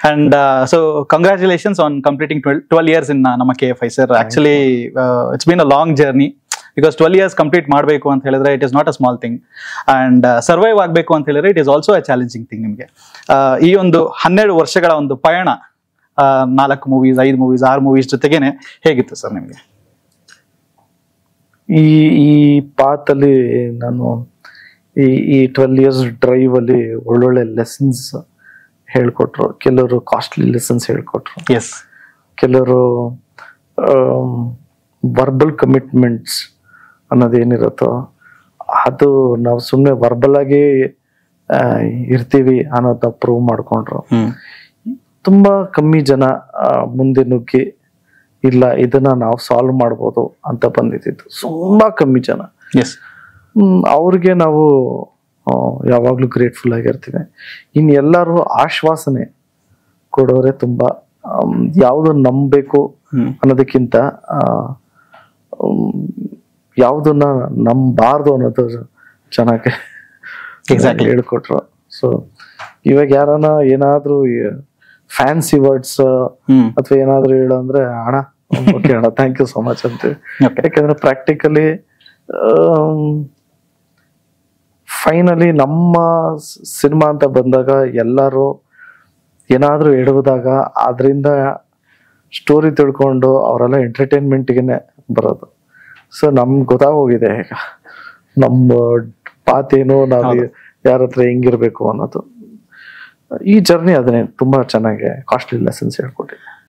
And so congratulations on completing 12 years in ನಮ್ಮ KFI sir. Actually it's been a long journey. Because 12 years complete ಮಾಡಬೇಕು ಅಂತ ಹೇಳಿದ್ರೆ it is not a small thing and survive ಆಗಬೇಕು ಅಂತ ಹೇಳಿದ್ರೆ it is also a challenging thing. ನಿಮಗೆ ಈ ಒಂದು 12 ವರ್ಷಗಳ ಒಂದು ಪಯಣ 4 ಮೂವೀಸ್ 5 ಮೂವೀಸ್ 6 ಮೂವೀಸ್ ಜೊತೆಗೇನೆ ಹೇಗಿತ್ತು ಸರ್ ನಿಮಗೆ? ಈ ಪಾತಲ್ಲಿ ನಾನು ಈ 12 ಇಯರ್ಸ್ ಡ್ರೈವ್ ಅಲ್ಲಿ ಒಳ್ಳೊಳ್ಳೆ ಲೆಸನ್ಸ್ ಹೇಳ್ಕೊಟ್ರು. ಕೆಲವರು ಕಾಸ್ಟ್ಲಿ ಲೆಸನ್ಸ್ ಹೇಳ್ಕೊಟ್ರು, ಎಸ್. ಕೆಲವರು ವರ್ಬಲ್ ಕಮಿಟ್ಮೆಂಟ್ಸ್ ಅನ್ನೋದೇನಿರುತ್ತೋ ಅದು ನಾವು ಸುಮ್ಮನೆ ವರ್ಬಲ್ ಆಗಿ ಇರ್ತೀವಿ ಅನ್ನೋದನ್ನ ಪ್ರೂವ್ ಮಾಡ್ಕೊಂಡ್ರು. ತುಂಬಾ ಕಮ್ಮಿ ಜನ ಮುಂದೆ ನುಗ್ಗಿ ಇಲ್ಲ ಇದನ್ನ ನಾವು ಸಾಲ್ವ್ ಮಾಡ್ಬೋದು ಅಂತ ಬಂದಿದ್ದು ತುಂಬಾ ಕಮ್ಮಿ ಜನ. ಅವ್ರಿಗೆ ನಾವು ಯಾವಾಗ್ಲೂ ಗ್ರೇಟ್ಫುಲ್ ಆಗಿರ್ತೀವಿ. ಇನ್ ಎಲ್ಲರೂ ಆಶ್ವಾಸನೆ ಕೊಡೋರೆ ತುಂಬಾ. ಯಾವ್ದು ನಂಬಬೇಕು ಅನ್ನೋದಕ್ಕಿಂತ ಯಾವ್ದನ್ನ ನಂಬಾರ್ದು ಅನ್ನೋದು ಚೆನ್ನಾಗಿ ಹೇಳ್ಕೊಟ್ರು. ಸೊ ಇವಾಗ ಯಾರನ್ನ ಏನಾದ್ರೂ ಫ್ಯಾನ್ಸಿ ವರ್ಡ್ಸ್ ಅಥವಾ ಏನಾದ್ರು ಹೇಳು ಅಂದ್ರೆ ಅಣ್ಣ ಓಕೆ ಅಣ್ಣ ಥ್ಯಾಂಕ್ ಯು ಸೋ ಮಚ್ ಅಂತ. ಯಾಕಂದ್ರೆ ಪ್ರಾಕ್ಟಿಕಲಿ ಫೈನಲಿ ನಮ್ಮ ಸಿನಿಮಾ ಅಂತ ಬಂದಾಗ ಎಲ್ಲರೂ ಏನಾದ್ರೂ ಎಡುವುದಾಗ ಅದರಿಂದ ಸ್ಟೋರಿ ತಿಳ್ಕೊಂಡು ಅವರೆಲ್ಲ ಎಂಟರ್ಟೈನ್ಮೆಂಟ್ಗೆನೆ ಬರೋದು. ಸೊ ನಮ್ಗೆ ಗೊತ್ತಾಗೋಗಿದೆ ಈಗ ನಮ್ಮ ಪಾತೇನು, ನಾವು ಯಾರ ಹತ್ರ ಹೆಂಗಿರ್ಬೇಕು ಅನ್ನೋದು. ಈ ಜರ್ನಿ ಅದನ್ನೇ ತುಂಬಾ ಚೆನ್ನಾಗಿ ಕಾಸ್ಟ್ಲಿ ಲೆಸನ್ಸ್ ಹೇಳ್ಕೊಟ್ಟಿದೆ.